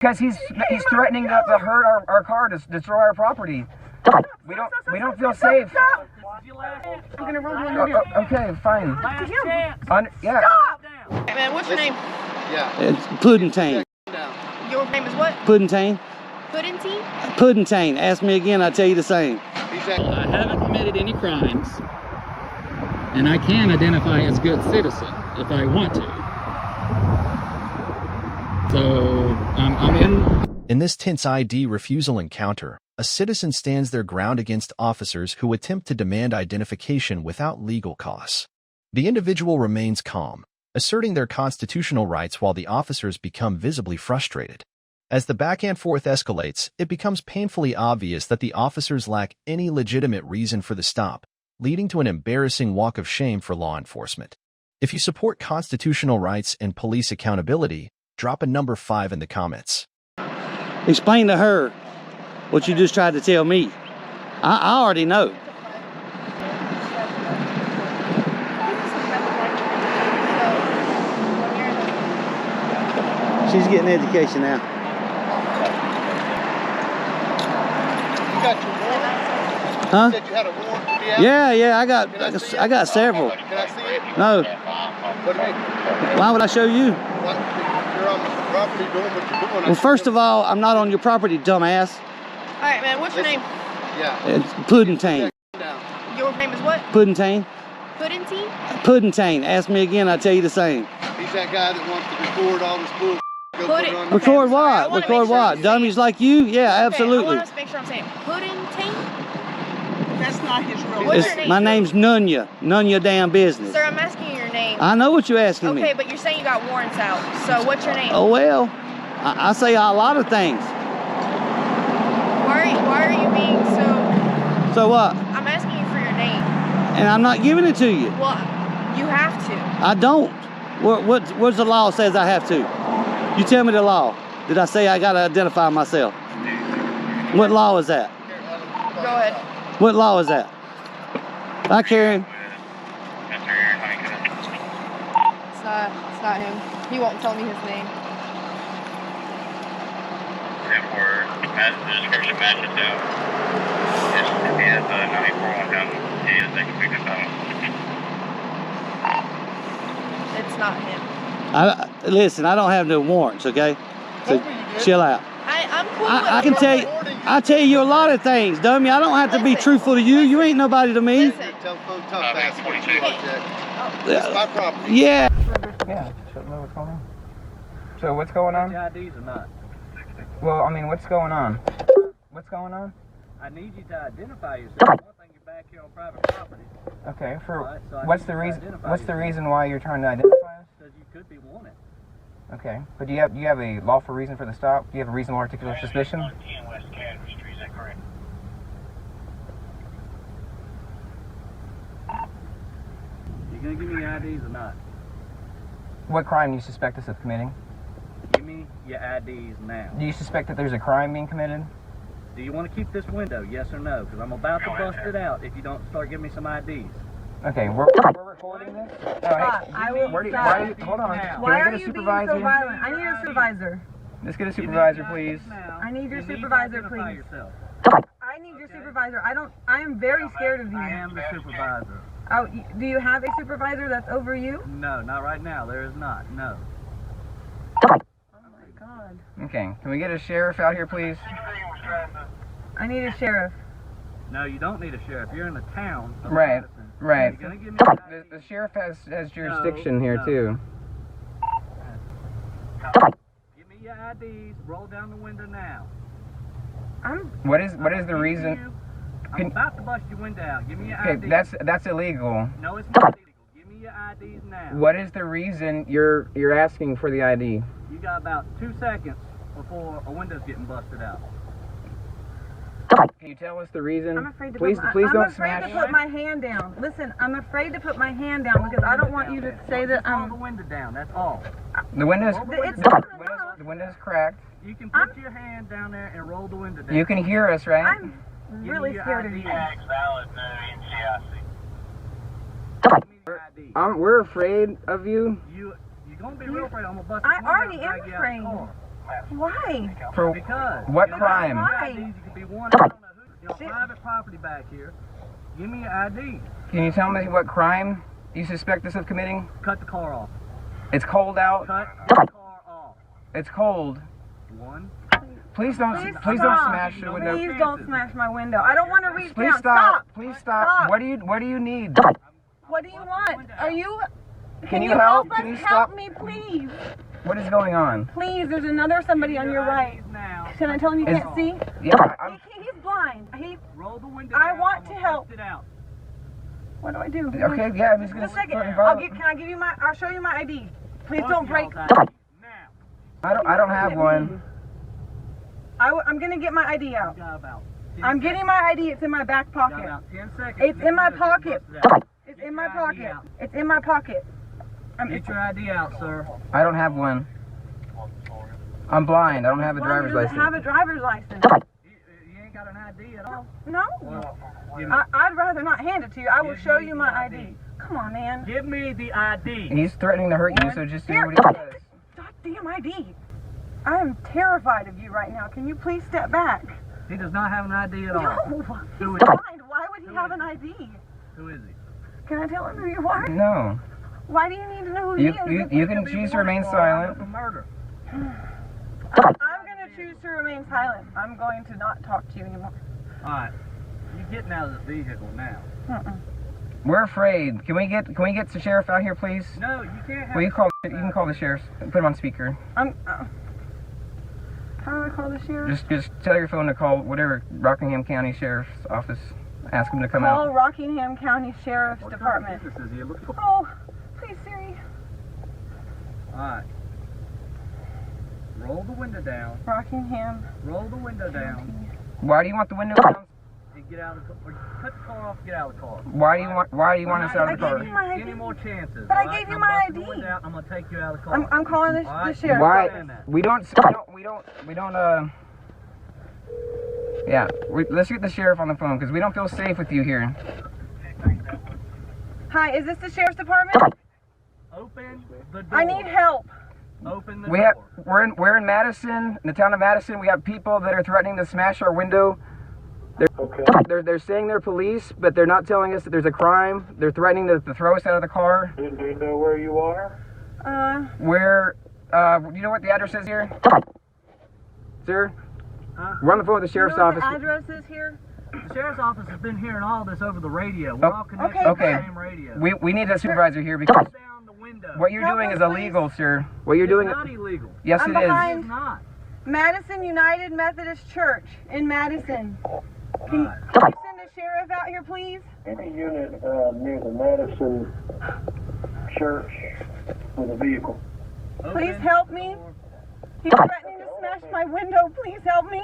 Because he's threatening to hurt our car, to destroy our property. We don't feel safe. I'm gonna roll you under. Okay, fine. Yeah. Stop! Hey man, what's your name? Yeah. It's Puddingtane. Your name is what? Puddingtane. Puddingtane? Puddingtane. Ask me again, I'll tell you the same. I haven't committed any crimes, and I can identify as a good citizen if I want to. So I'm in. In this tense ID refusal encounter, a citizen stands their ground against officers who attempt to demand identification without legal costs. The individual remains calm, asserting their constitutional rights while the officers become visibly frustrated. As the back and forth escalates, it becomes painfully obvious that the officers lack any legitimate reason for the stop, leading to an embarrassing walk of shame for law enforcement. If you support constitutional rights and police accountability, drop a number 5 in the comments. Explain to her what you just tried to tell me. I already know. She's getting education now. You got your warrant? Huh? You said you had a warrant to be out? Yeah, I got several. Can I see it? No. What do you mean? Why would I show you? What? You're on the property doing what you're doing. Well, first of all, I'm not on your property, dumbass. All right, man. What's your name? Yeah. It's Puddingtane. Your name is what? Puddingtane. Puddingane? Puddingane. Ask me again, I'll tell you the same. He's that guy that wants to record all this bull. Go put it on the Record camera. what? Record what? Dummies like you? Yeah, absolutely. I want to make sure I'm saying Puddingane. That's not his real name. What's your name? My name's Nunya. None your damn business. Sir, I'm asking you your name. I know what you're asking me. Okay, but you're saying you got warrants out. So what's your name? Oh well, I say a lot of things. Why are you being so? So what? I'm asking you for your name. And I'm not giving it to you. Well, you have to. I don't. What's the law says I have to? You tell me the law. Did I say I gotta identify myself? What law is that? Go ahead. What law is that? Hi, Karen. It's not him. He won't tell me his name. The description matches down. If he has a 94 down, he is they can pick this up. It's not him. Listen, I don't have no warrants, okay? So chill out. I'm cool I can tell you, I tell you a lot of things, dummy. I don't have to be truthful to you. You ain't nobody to me. Listen. Telephone tough ass what you like that. This is my property. Yeah. Yeah. Should know what's going on. So what's going on? IDs or not? Well, I mean, what's going on? What's going on? I need you to identify yourself. One thing, you're back here on private property. Okay. For Right, so what's the reason? What's the reason why you're trying to identify us? Because you could be wanted. Okay. But do you have a lawful reason for the stop? Do you have a reasonable articulable suspicion? You gonna give me your IDs or not? What crime do you suspect us of committing? Give me your IDs now. Do you suspect that there's a crime being committed? Do you want to keep this window, yes or no? Because I'm about to bust it out if you don't start giving me some IDs. Okay, we're recording this? Oh, hey, I will hold on. Why are you being so violent? I need a supervisor. Let's get a supervisor, please. I need your supervisor, please. Yourself. I need your supervisor. I am very scared of you. I am the supervisor. Oh, do you have a supervisor that's over you? No, not right now. There is not. No. Oh my God. Okay, can we get a sheriff out here, please? I need a sheriff. No, you don't need a sheriff. You're in the town of Right, Madison. right. You're gonna give me The sheriff has jurisdiction here, no. too. Give me your IDs. Roll down the window now. What is the reason? I'm about to bust your window out. Give me your Okay, IDs. that's illegal. No, it's not illegal. Give me your IDs now. What is the reason you're asking for the ID? You got about 2 seconds before a window's getting busted out. Can you tell us the reason? I'm afraid to please put my, please I'm don't afraid smash. to put my hand down. Listen, I'm afraid to put my hand down because I don't want you to say that Roll the window down. That's all. The window's It's the window's cracked. You can put your hand down there and roll the window down. You can hear us, right? I'm really scared of you. We're afraid of you. You're gonna be real afraid. I'm gonna bust I this window already out and am drag you out of the afraid. car. Why? For Because. what crime? Why? You could be one. I don't know who. Private property back here. Give me your ID. Can you tell me what crime you suspect us of committing? Cut the car off. It's cold out. Cut the car off. It's cold. One. Please don't stop. smash the window. Please don't smash my window. I don't want to reach Please down. stop. Please stop. Stop. What do you need? What do you want? Are you? Can you help? us? Can you help stop? me, please. What is going on? Please, there's another somebody on your right. Can I tell him you can't see? Yeah, He's blind. Roll the window I down. want I'm to gonna help. bust it out. What do I do? okay, yeah, I'm just Just gonna a second. start Can I give you my? I'll show you my ID. Please Fuck don't break. y'all's ID. Now. I don't have one. I'm gonna get my ID out. You got about 10 I'm getting my ID. It's in my back You got pocket. about 10 seconds. It's in my pocket. It's in my Get your ID pocket. out. It's in my pocket. Get your ID out, sir. I don't have one. I'm blind. I don't have a driver's Doesn't have a license. driver's license. You ain't got an ID at all. No. I'd rather not hand it to you. I will show you my ID. Come on, man. Give me the ID. He's threatening to hurt you, so just do Here, what he says. goddamn ID. I am terrified of you right now. Can you please step back? He does not have an ID at all. No. Who He's is blind. Why would he have an ID? Who is he? Can I tell him who you are? No. Why do you need to know who he is? You can choose to remain silent. For murder. I'm going to choose to remain silent. I'm going to not talk to you anymore. All right. You're getting out of the vehicle now. We're afraid. Can we get the sheriff out here, please? No, you can't have. Well, you can call the sheriff. Put him on speaker. How do I call the sheriff? Just tell your phone to call whatever Rockingham County Sheriff's Office. Ask him to come Call out. Rockingham County Sheriff's What Department. kind of business is he? Look for. Oh, please, Siri. All right. Roll the window down. Rockingham. Roll the window down. Why do you want the window down? And get out of the car. Cut the car off and get out of the car. Why do you want us out of the I gave you car? my ID. Any more chances? But I all right? gave you I'm my busting the ID. window out, I'm gonna take you out of the car. I'm calling the All right? sheriff. Why? We don't. Yeah. Let's get the sheriff on the phone because we don't feel safe with you here. Hi, is this the sheriff's department? Open the door. I need help. Open the We door. have. We're in Madison, in the town of Madison. We have people that are threatening to smash our window. They're saying they're police, but they're not telling us that there's a crime. They're threatening to throw us out of the car. Do you know where you are? We're, you know what the address is here? Sir? Huh? We're on the phone with the sheriff's You know what office. the address is here? The sheriff's office has been hearing all this over the radio. We're all connected okay. to the same radio. We need a supervisor here because Down the window. what you're Help doing us, is please. illegal, sir. What you're doing. It's not illegal. Yes, I'm it is. behind- It's not. Madison United Methodist Church in Madison. Can All right. you send a sheriff out here, please? Any unit near the Madison Church with a vehicle. Please Open help the me. door. He's threatening to smash my window. Please help me.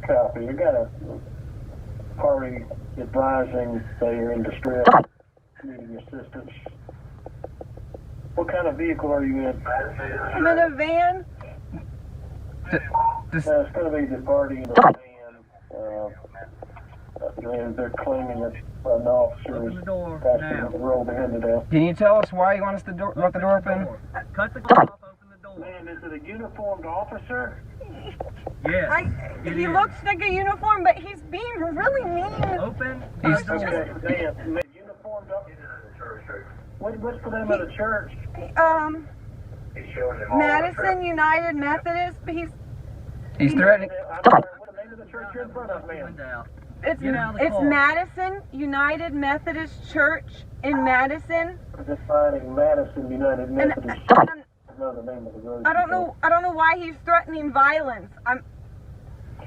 Copy. You got a party advising they are in distress, needing assistance. What kind of vehicle are you in? I'm in a van. This- It's going to be the party in the van. And they're claiming that an officer Open is the door asking now. them to roll the window down. Can you tell us why you want us to want the door open? Cut the car off. Open the door. Ma'am, is it a uniformed officer? Yes. it He is. looks like a uniform, but he's being really mean. Open. He's- the door. Okay, ma'am, uniformed officer. What's the name of the church? Madison United Methodist. But He's threatening. What's the name of the church you're in front of, ma'am? Window out. it's Get out of the it's car. Madison United Methodist Church in Madison. Just finding Madison United And Methodist. I'm- Know the name of the road. I don't know why he's threatening violence.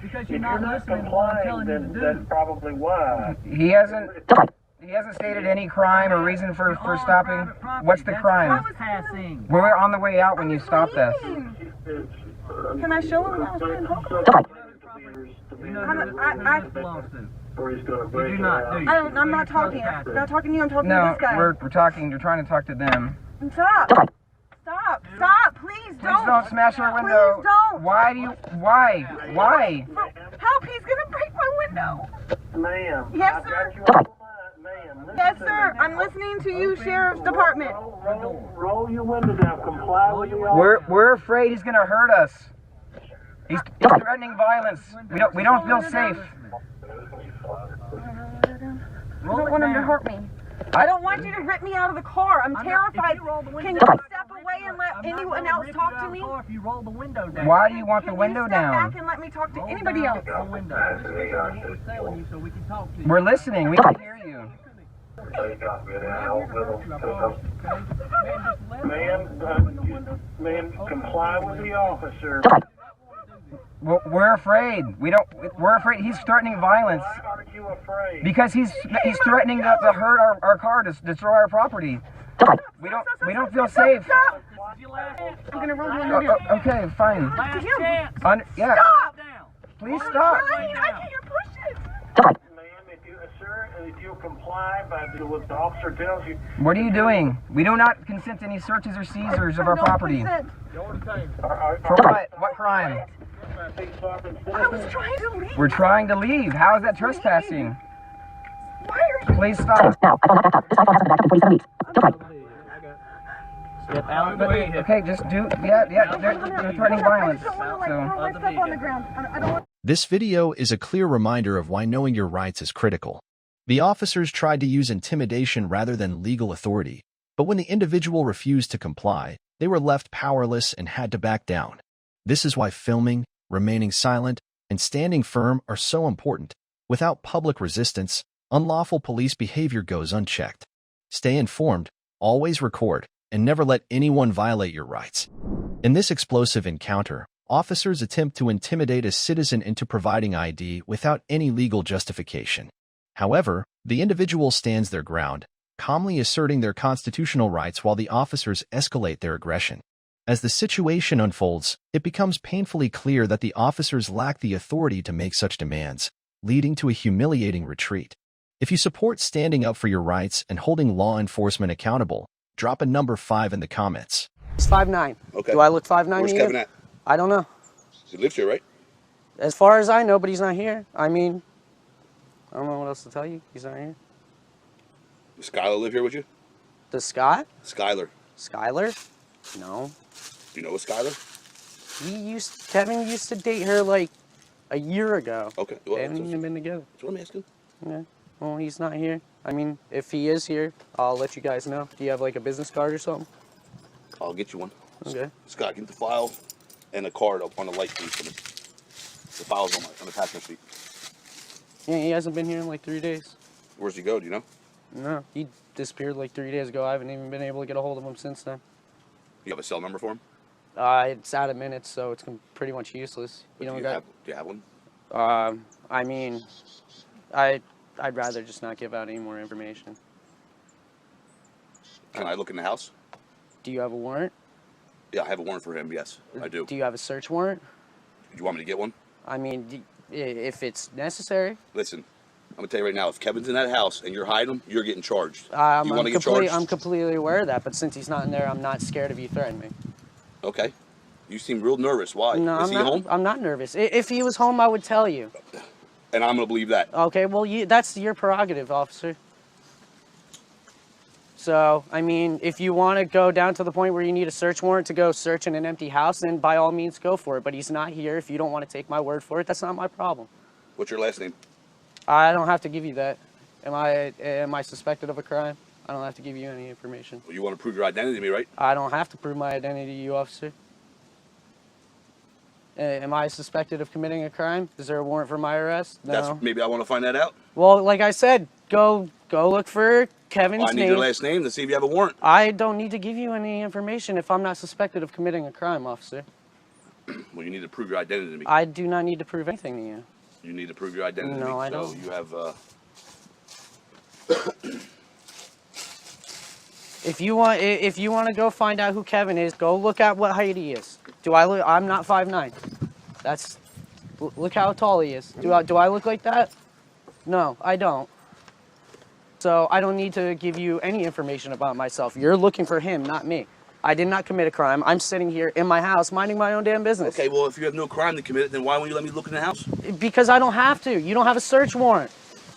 Because If you're you're not not listening to what I'm complying, telling you to then do. that's probably why. He hasn't stated any crime or reason for You're on stopping. private property. What's the That's crime? trespassing. We were on the way out when you stopped us. Can I show him what I was trying to talk about? You know I'm- who I- this belongs to. Or he's gonna You break do it not, out. do you? I'm not talking. I'm not talking to you. I'm talking to No, this guy. we're talking. You're trying to talk to them. Stop. Stop. Please don't. Please don't smash our window. Please don't. Why do you? Why? Help. He's going to break my window. Ma'am. Yes, I've sir. got you on the line, ma'am. Yes, sir. I'm listening to you, Sheriff's Department. Roll your window down. Comply with the officer. We're afraid he's gonna hurt us. He's threatening violence. We don't feel safe. I don't want him to hurt me. I don't want you to rip me out of the car. I'm terrified. Can you step away and let anyone else talk to me? If you roll the window down. Why do you want the Can window you step down? back and let me talk to anybody else? The window. We're telling you so we can talk to you. We're listening. We can hear you. Man, comply with the officer. We're afraid. We're afraid. He's threatening violence. Why are you afraid? Because he's threatening to hurt our car, to destroy our property. We don't feel safe. I'm gonna roll the window down. Okay, fine. Last chance. Yeah. Stop! Please stop. Really? I can't push it. If you comply by what the officer tells you. What are you doing? We do not consent to any searches or seizures of our property. For what? What crime? I was trying to leave. We're trying to leave. How is that trespassing? Why are you? Please stop. Okay, just do. Yeah. They're threatening violence. So. This video is a clear reminder of why knowing your rights is critical. The officers tried to use intimidation rather than legal authority, but when the individual refused to comply, they were left powerless and had to back down. This is why filming, remaining silent, and standing firm are so important. Without public resistance, unlawful police behavior goes unchecked. Stay informed, always record, and never let anyone violate your rights. In this explosive encounter, officers attempt to intimidate a citizen into providing ID without any legal justification. However, the individual stands their ground, calmly asserting their constitutional rights while the officers escalate their aggression. As the situation unfolds, it becomes painfully clear that the officers lack the authority to make such demands, leading to a humiliating retreat. If you support standing up for your rights and holding law enforcement accountable, drop a number 5 in the comments. He's 5'9". Okay. Do I look 5'9" Where's to you? Kevin at? I don't know. He lives here, right? As far as I know, but he's not here. I mean, I don't know what else to tell you. He's not here. Does Skylar live here with you? Does Scott? Skylar. Skylar? No. Do you know a Skylar? Kevin used to date her like a year ago. Okay. Well, they haven't even been together. That's what I'm asking. Yeah. Well, he's not here. I mean, if he is here, I'll let you guys know. Do you have like a business card or something? I'll get you one. Okay. Scott, get the file and a card up on the light, please, for me. The file's on the passenger seat. Yeah, he hasn't been here in like 3 days. Where's he go? Do you know? No, he disappeared like 3 days ago. I haven't even been able to get a hold of him since then. You have a cell number for him? It's out of minutes, so it's pretty much useless. Do you have one? I mean, I'd rather just not give out any more information. Can I look in the house? Do you have a warrant? Yeah, I have a warrant for him, yes, I do. Do you have a search warrant? Do you want me to get one? I mean, if it's necessary. Listen, I'm going to tell you right now, if Kevin's in that house and you're hiding him, you're getting charged. You want to get charged? I'm completely aware of that, but since he's not in there, I'm not scared of you threatening me. Okay. You seem real nervous. Why? No, Is he home? I'm not nervous. If he was home, I would tell you. And I'm going to believe that. Okay, well, that's your prerogative, officer. So, I mean, if you want to go down to the point where you need a search warrant to go search in an empty house, then by all means go for it. But he's not here. If you don't want to take my word for it, that's not my problem. What's your last name? I don't have to give you that. Am I suspected of a crime? I don't have to give you any information. Well, you want to prove your identity to me, right? I don't have to prove my identity to you, officer. Am I suspected of committing a crime? Is there a warrant for my arrest? No. Maybe I want to find that out. Well, like I said, go look for Kevin's name. I need your last name to see if you have a warrant. I don't need to give you any information if I'm not suspected of committing a crime, officer. Well, you need to prove your identity to me. I do not need to prove anything to you. You need to prove your identity to me. No, I don't. So you have, If you want to go find out who Kevin is, go look at what height he is. I'm not 5'9". Look how tall he is. Do I look like that? No, I don't. So I don't need to give you any information about myself. You're looking for him, not me. I did not commit a crime. I'm sitting here in my house minding my own damn business. Okay, well, if you have no crime to commit, then why won't you let me look in the house? Because I don't have to. You don't have a search warrant.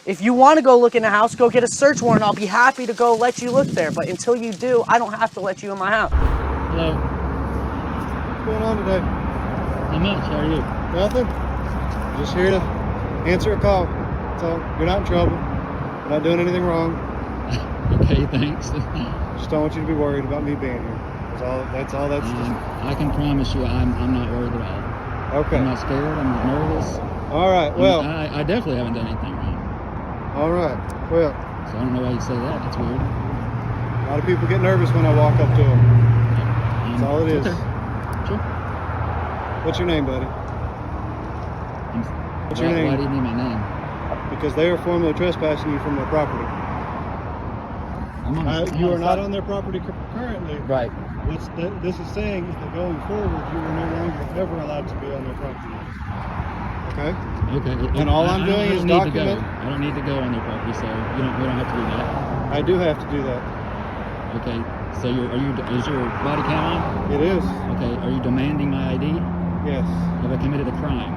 If you want to go look in the house, go get a search warrant. I'll be happy to go let you look there. But until you do, I don't have to let you in my house. Hello. What's going on today? How much? How are you? Nothing. Just here to answer a call. So you're not in trouble. You're not doing anything wrong. Okay, thanks. Just don't want you to be worried about me being here. That's all. I can promise you I'm not worried at all. Okay. I'm not scared. I'm not nervous. All right. Well, I definitely haven't done anything wrong. All right. Well, so I don't know why you say that. That's weird. A lot of people get nervous when I walk up to them. That's all it is. Okay. Sure. What's your name, buddy? What's your name? Why do you need my name? Because they are formally trespassing you from their property. You are not on their property currently. Right. This is saying is that going forward, you are no longer ever allowed to be on their property. Okay? Okay. And all I'm doing is document. I don't need to go on their property, so we don't have to do that. I do have to do that. Okay. So is your body cam on? It is. Okay. Are you demanding my ID? Yes. Have I committed a crime?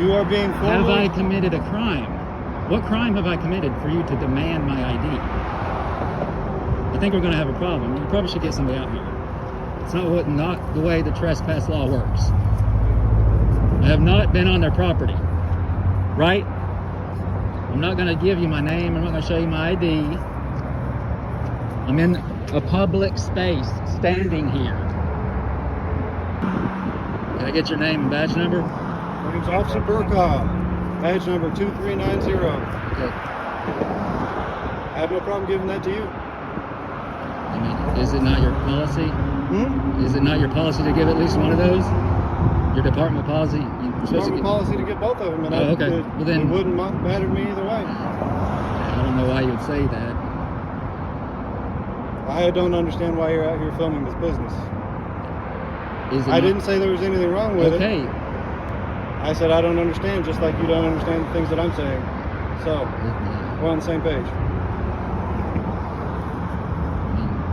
You are being Have I committed a crime? What crime have I committed for you to demand my ID? I think we're going to have a problem. You probably should get somebody out here. It's not the way the trespass law works. I have not been on their property, right? I'm not going to give you my name. I'm not going to show you my ID. I'm in a public space, standing here. Can I get your name and badge number? My name's Officer Burkhoff. Badge number 2390. Okay. I have no problem giving that to you. I mean, is it not your policy? Is it not your policy to give at least one of those? Your department policy? Department policy to get both of them, and it wouldn't matter to me either way. I don't know why you would say that. I don't understand why you're out here filming this business. I didn't say there was anything wrong with it. Okay. I said I don't understand, just like you don't understand the things that I'm saying. So, we're on the same page.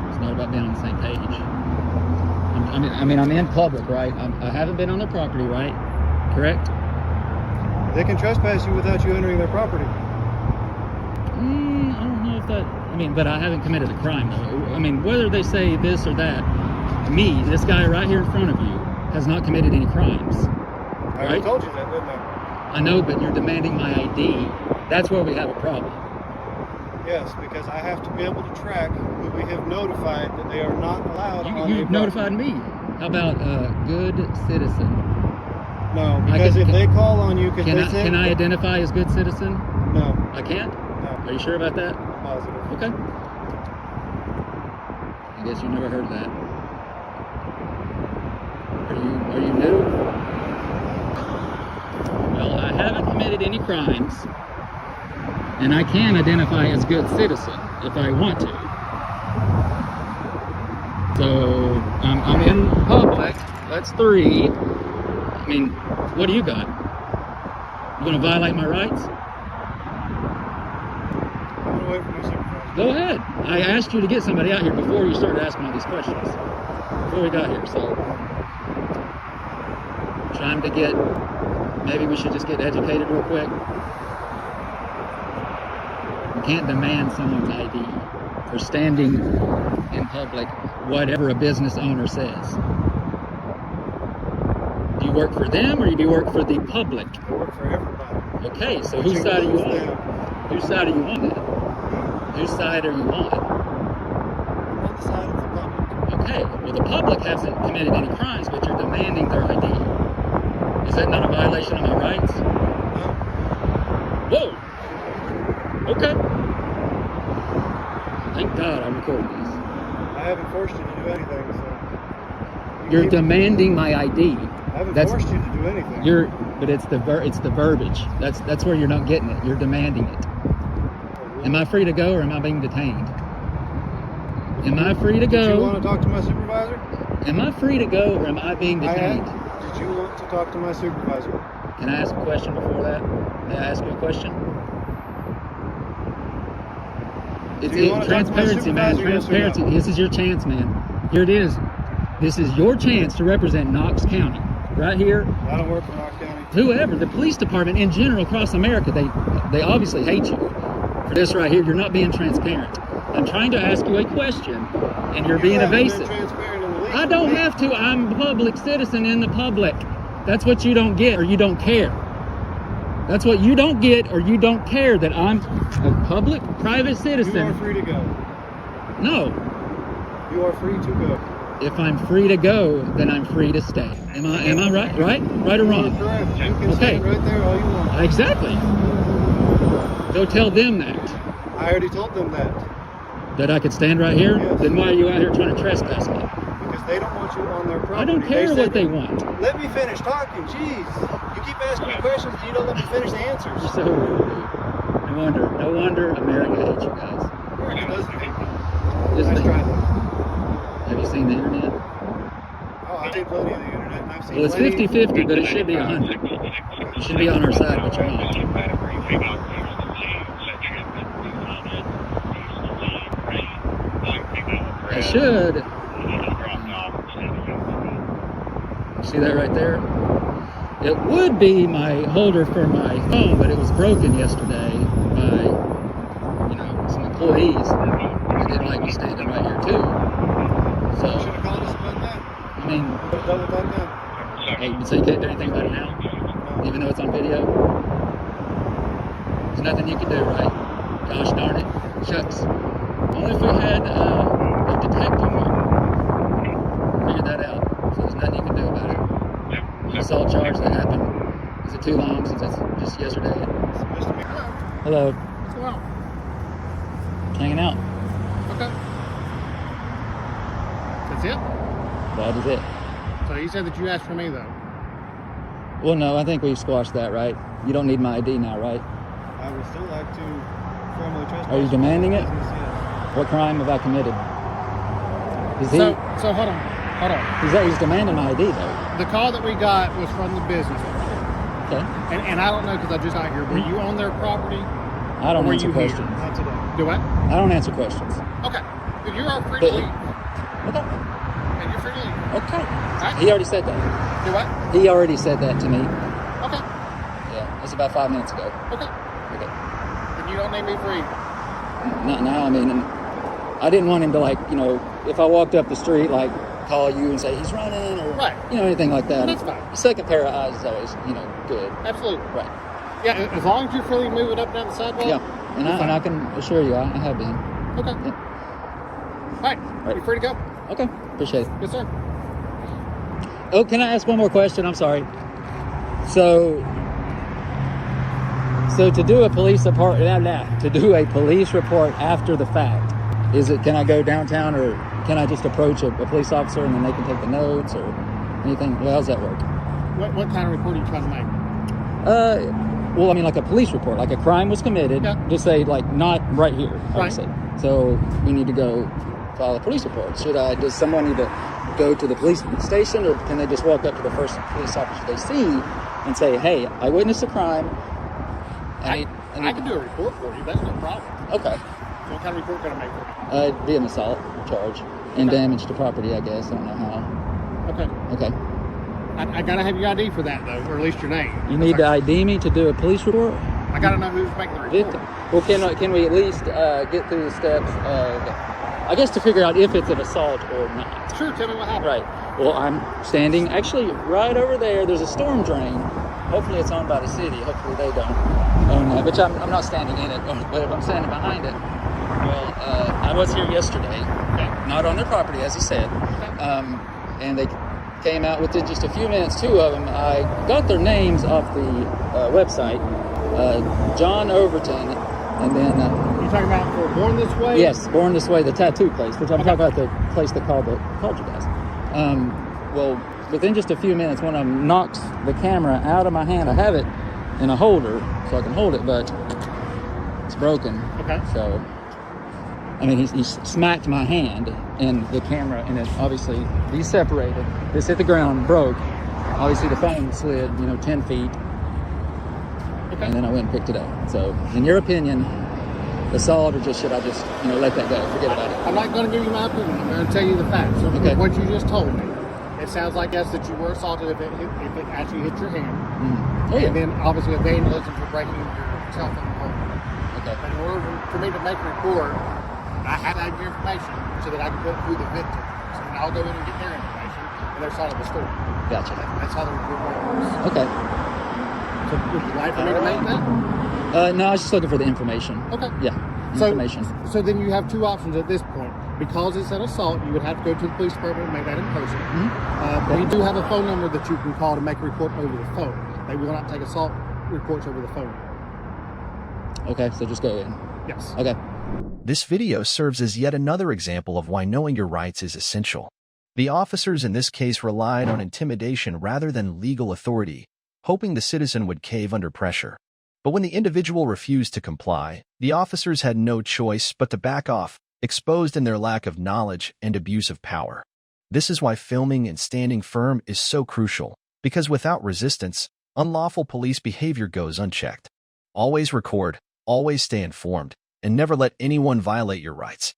It's not about being on the same page. I mean, I'm in public, right? I haven't been on their property, right? Correct? They can trespass you without you entering their property. I don't know if that... I mean, but I haven't committed a crime, though. I mean, whether they say this or that, me, this guy right here in front of you, has not committed any crimes. I already told you that, didn't I? I know, but you're demanding my ID. That's where we have a problem. Yes, because I have to be able to track who we have notified that they are not allowed on You've notified me. How about a good citizen? No, because if they call on you, can I identify as good citizen? No. I can't? No. Are you sure about that? Positive. Okay. I guess you never heard that. Are you new? Well, I haven't committed any crimes, and I can identify as good citizen if I want to. So I'm in public. That's 3. I mean, what do you got? You gonna violate my rights? Go ahead. I asked you to get somebody out here before you started asking all these questions. Before we got here, so trying to get. Maybe we should just get educated real quick. You can't demand someone's ID for standing in public, whatever a business owner says. Do you work for them or do you work for the public? I work for everybody. Okay, so whose side are you on? Whose side are you on then? Whose side are you on? On the side of the public. Okay, well the public hasn't committed any crimes, but you're demanding their ID. Is that not a violation of my rights? No. Whoa! Okay. Thank God I'm recording this. I haven't forced you to do anything, so... You're demanding my ID. I haven't forced you to do anything. But it's the verbiage. That's where you're not getting it. You're demanding it. Am I free to go or am I being detained? Am I free to go? Did you want to talk to my supervisor? Am I free to go or am I being detained? Did you want to talk to my supervisor? Can I ask a question before that? May I ask you a question? It's transparency, man. Transparency. This is your chance, man. Here it is. This is your chance to represent Knox County. Right here. I don't work for Knox County. whoever, the police department in general across America, they obviously hate you for this right here. You're not being transparent. I'm trying to ask you a question, and you're being evasive. I don't have to. I'm a public citizen in the public. That's what you don't get, or you don't care. That's what you don't get, or you don't care that I'm a public, private citizen. You are free to go. No. You are free to go. If I'm free to go, then I'm free to stay. Am I right? Right or wrong? Correct. You can Okay. stand right there all you want. Exactly. Go tell them that. I already told them that. That I could stand right here? Yes. Then why are you out here trying to trespass me? Because they don't want you on their property. I don't care what they want. Let me finish talking. Jeez. You keep asking me questions and you don't let me finish the answers. You're so rude, dude. No wonder America hates you guys. America doesn't hate me. Just Nice think. try, though. Have you seen the internet? Oh, I've seen plenty of the internet. And I've seen Well, it's plenty- 50-50, but it should be 100. You should be on our side, but you're not. I should. See that right there? It would be my holder for my phone, but it was broken yesterday by, some employees. They didn't like me standing right here too. So, You should have called us about that. I mean, Put double that down. hey, so you can't do anything about it now? Even though it's on video? There's nothing you can do, right? Gosh darn it. Shucks. Only if we had a detective figured that out. So there's nothing you can do about it. The assault charge that happened. Is it too long since it's just yesterday? Hello. What's going on? Hanging out. Okay. That's it? That is it. So you said that you asked for me, though. Well, no, I think we've squashed that, right? You don't need my ID now, right? I would still like to formally trespass. Are you demanding it? Yes. What crime have I committed? Is he? So hold on. He's demanding my ID, though. The call that we got was from the business. Okay. And I don't know because I just got here. Were you on their property? I don't or were answer you here? questions. Not today. Do what? I don't answer questions. Okay. If you are free to leave. Okay. And you're free to leave. Okay. Right. He already said that. Do what? He already said that to me. Okay. Yeah, it was about 5 minutes ago. Okay. Okay. Then you don't need me free. Not now. I mean, I didn't want him to if I walked up the street, call you and say he's running or Right. Anything like that. That's fine. A second pair of eyes is always good. Absolutely. Right. Yeah, as long as you're freely moving up and down the sidewalk. Yeah, and I can assure you I have been. Okay. Yeah. All right. You're free to go. Okay. Appreciate it. Yes, sir. Oh, can I ask one more question? I'm sorry. So to do a police report, after the fact, can I go downtown or can I just approach a police officer and then they can take the notes or anything? Well, how's that work? What kind of report are you trying to make? Well, I mean, like a police report, like a crime was committed. Yeah. Just say not right here. Right. Say. So we need to go file a police report. Does someone need to go to the police station or can they just walk up to the first police officer they see and say, hey, I witnessed a crime. I can do a report for you. That's no problem. Okay. So what kind of report can I make for you? It'd be an assault charge and damage to property, I guess. I don't know how. Okay. I gotta have your ID for that though, or at least your name. You need to ID me to do a police report? I gotta know who's making the report. Well, can we at least get through the steps of, I guess, to figure out if it's an assault or not? Sure, tell me what happened. Right. Well, I'm standing actually right over there. There's a storm drain. Hopefully it's owned by the city. Hopefully they don't own that, which I'm not standing in it, but if I'm standing behind it. Well, I was here yesterday, not on their property, as he said, and they came out within just a few minutes, two of them. I got their names off the website, John Overton, and then... You're talking about for Born This Way? Yes, Born This Way, the tattoo place, which I'm talking about the place that called you guys. Well, within just a few minutes, one of them knocks the camera out of my hand. I have it in a holder, so I can hold it, but it's broken. Okay. So, I mean, he smacked my hand and the camera, and it obviously separated. This hit the ground, broke. Obviously, the phone slid, 10 feet. Okay. And then I went and picked it up. So, in your opinion, assault, or should I just, let that go? Forget about it. I'm not going to give you my opinion. I'm going to tell you the facts of what you just told me. It sounds like yes that you were assaulted if it actually hit your hand. Oh, yeah. And then obviously a vandalism for breaking your cell phone home. Okay. But in order for me to make a report, I have to have your information so that I can put it through the victim. So then I'll go in and get their information and their side of the story. Gotcha. That's how the report works. Okay. So would you like for me to make that? No, I was just looking for the information. Okay. Yeah. Information. So then you have two options at this point. Because it's an assault, you would have to go to the police department and make that in person. Mm-hmm. We do have a phone number that you can call to make a report over the phone. They will not take assault reports over the phone. Okay, so just go in. Yes. Okay. This video serves as yet another example of why knowing your rights is essential. The officers in this case relied on intimidation rather than legal authority, hoping the citizen would cave under pressure. But when the individual refused to comply, the officers had no choice but to back off, exposed in their lack of knowledge and abuse of power. This is why filming and standing firm is so crucial, because without resistance, unlawful police behavior goes unchecked. Always record, always stay informed, and never let anyone violate your rights.